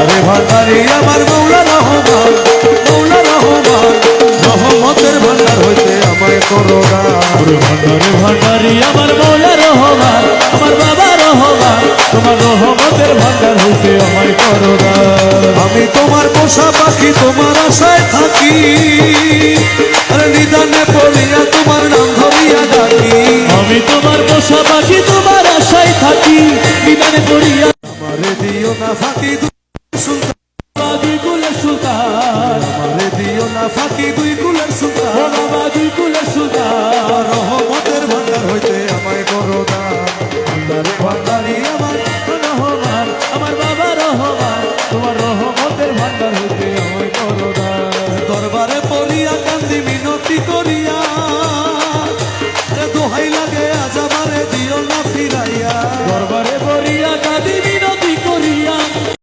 ভান্ডারে ভান্ডারি আমার মৌলা রহমান, মৌলা রহমান, রহমতের ভান্ডার হইতে আমায় করো দান। ভান্ডারে ভান্ডারি আমার মৌলা রহমান, আমার বাবা রহমান, তোমার রহমতের ভান্ডার হইতে আমায় করো দান। আমি তোমার পোষা পাখি, তোমার আশায় থাকি, আরে নিদানে পড়িয়া তোমার নাম ধরিয়া ডাকি। আমি তোমার পোষা পাখি, তোমার আশায় থাকি, নিদানে পড়িয়া আমারে দিও না ফাঁকি সুলতান, দুই কুলের সুলতান, আমারে দিও না ফাঁকি দুই কুলের সুলতান, ও বাবা দুই কুলের সুলতান। রহমতের ভান্ডার হইতে আমায় করো দান। ভান্ডারে ভান্ডারি